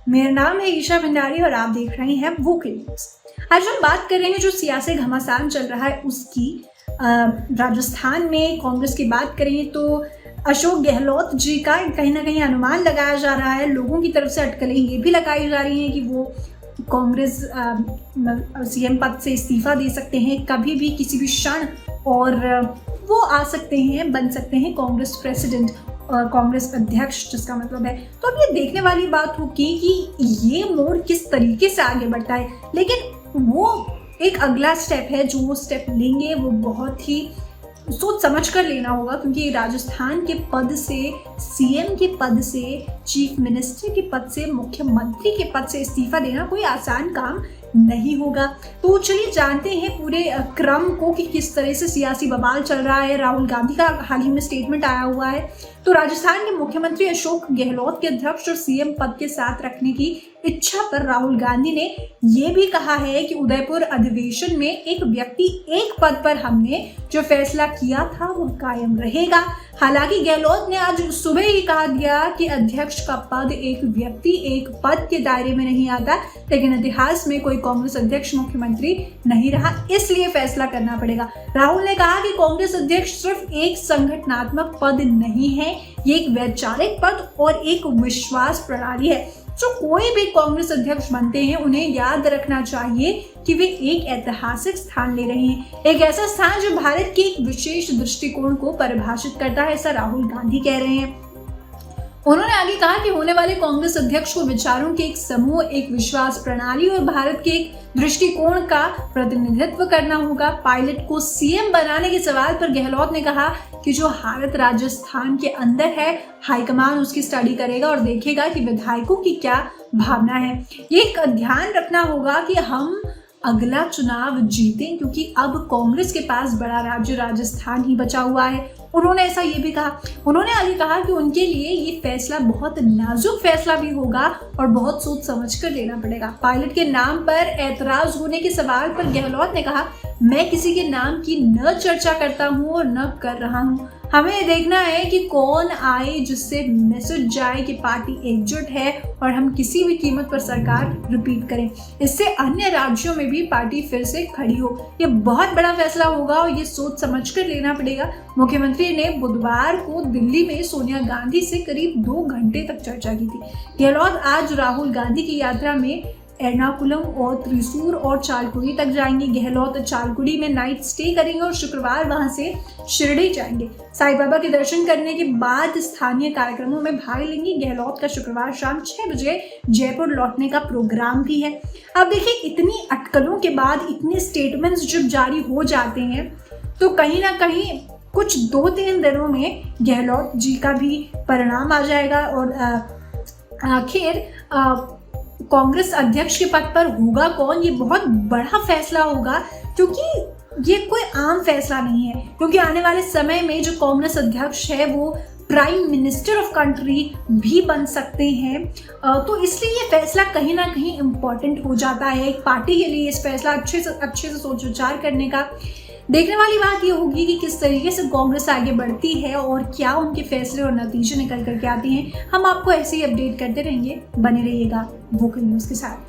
मेरा नाम है ईशा भंडारी और आप देख रहे हैं वोकल न्यूज। आज हम बात कर रहे हैं जो सियासी घमासान चल रहा है उसकी। राजस्थान में कांग्रेस की बात करें तो अशोक गहलोत जी का कहीं ना कहीं अनुमान लगाया जा रहा है। लोगों की तरफ से अटकलें ये भी लगाई जा रही हैं कि वो कांग्रेस सीएम पद से इस्तीफा दे सकते हैं कभी भी, किसी भी क्षण, और वो आ सकते हैं, बन सकते हैं कांग्रेस प्रेसिडेंट, कांग्रेस अध्यक्ष, जिसका मतलब है। तो अब ये देखने वाली बात होगी कि ये मोड़ किस तरीके से आगे बढ़ता है। लेकिन वो एक अगला स्टेप है, जो वो स्टेप लेंगे वो बहुत ही सोच समझ कर लेना होगा, क्योंकि राजस्थान के पद से, सीएम के पद से, चीफ मिनिस्टर के पद से, मुख्यमंत्री के पद से इस्तीफा देना कोई आसान काम नहीं होगा। तो चलिए जानते हैं पूरे क्रम को कि किस तरह से सियासी बवाल चल रहा है। राहुल गांधी का हाल ही में स्टेटमेंट आया हुआ है। तो राजस्थान के मुख्यमंत्री अशोक गहलोत के अध्यक्ष और सीएम पद के साथ रखने की इच्छा पर राहुल गांधी ने यह भी कहा है कि उदयपुर अधिवेशन में एक व्यक्ति एक पद पर हमने जो फैसला किया था वो कायम रहेगा। हालांकि गहलोत ने आज सुबह ही कहा दिया कि अध्यक्ष का पद एक व्यक्ति एक पद के दायरे में नहीं आता, लेकिन इतिहास में कोई कांग्रेस अध्यक्ष मुख्यमंत्री नहीं रहा, इसलिए फैसला करना पड़ेगा। राहुल ने कहा कि कांग्रेस अध्यक्ष सिर्फ एक संगठनात्मक पद नहीं है, ये एक वैचारिक पद और एक विश्वास प्रणाली है। जो कोई भी कांग्रेस अध्यक्ष बनते हैं उन्हें याद रखना चाहिए कि वे एक ऐतिहासिक स्थान ले रहे हैं, एक ऐसा स्थान जो भारत के एक विशेष दृष्टिकोण को परिभाषित करता है, ऐसा राहुल गांधी कह रहे हैं। उन्होंने आगे कहा कि होने वाले कांग्रेस अध्यक्ष को विचारों के एक समूह, एक विश्वास प्रणाली और भारत के एक दृष्टिकोण का प्रतिनिधित्व करना होगा। पायलट को सीएम बनाने के सवाल पर गहलोत ने कहा कि जो हालत राजस्थान के अंदर है, हाईकमान उसकी स्टडी करेगा और देखेगा कि विधायकों की क्या भावना है। ये ध्यान रखना होगा कि हम अगला चुनाव जीतें, क्योंकि अब कांग्रेस के पास बड़ा राज्य राजस्थान ही बचा हुआ है। उन्होंने ऐसा ये भी कहा। उन्होंने आगे कहा कि उनके लिए ये फैसला बहुत नाजुक फैसला भी होगा और बहुत सोच समझ कर लेना पड़ेगा। पायलट के नाम पर ऐतराज होने के सवाल पर गहलोत ने कहा, मैं किसी के नाम की न चर्चा करता हूँ और न कर रहा हूँ। हमें ये देखना है कि कौन आए जिससे मैसेज जाए कि पार्टी एकजुट है और हम किसी भी कीमत पर सरकार रिपीट करें, इससे अन्य राज्यों में भी पार्टी फिर से खड़ी हो। ये बहुत बड़ा फैसला होगा और ये सोच समझ कर लेना पड़ेगा। मुख्यमंत्री ने बुधवार को दिल्ली में सोनिया गांधी से करीब 2 घंटे तक चर्चा की थी। गहलोत आज राहुल गांधी की यात्रा में एर्नाकुलम और त्रिशूर और चालकुड़ी तक जाएंगे। गहलोत चालकुड़ी में नाइट स्टे करेंगे और शुक्रवार वहां से शिरडी जाएंगे। साईं बाबा के दर्शन करने के बाद स्थानीय कार्यक्रमों में भाग लेंगे। गहलोत का शुक्रवार शाम 6 बजे जयपुर लौटने का प्रोग्राम भी है। अब देखिए, इतनी अटकलों के बाद इतने स्टेटमेंट्स जब जारी हो जाते हैं तो कहीं ना कहीं कुछ 2-3 दिनों में गहलोत जी का भी परिणाम आ जाएगा और आखिर कांग्रेस अध्यक्ष के पद पर होगा कौन, ये बहुत बड़ा फैसला होगा, क्योंकि ये कोई आम फैसला नहीं है। क्योंकि आने वाले समय में जो कांग्रेस अध्यक्ष है वो प्राइम मिनिस्टर ऑफ कंट्री भी बन सकते हैं। तो इसलिए ये फैसला कहीं ना कहीं इम्पोर्टेंट हो जाता है एक पार्टी के लिए। इस फैसला अच्छे से सोच विचार करने का। देखने वाली बात ये होगी कि किस तरीके से कांग्रेस आगे बढ़ती है और क्या उनके फैसले और नतीजे निकल करके आते हैं। हम आपको ऐसे ही अपडेट करते रहेंगे। बने रहिएगा वोकल न्यूज के साथ।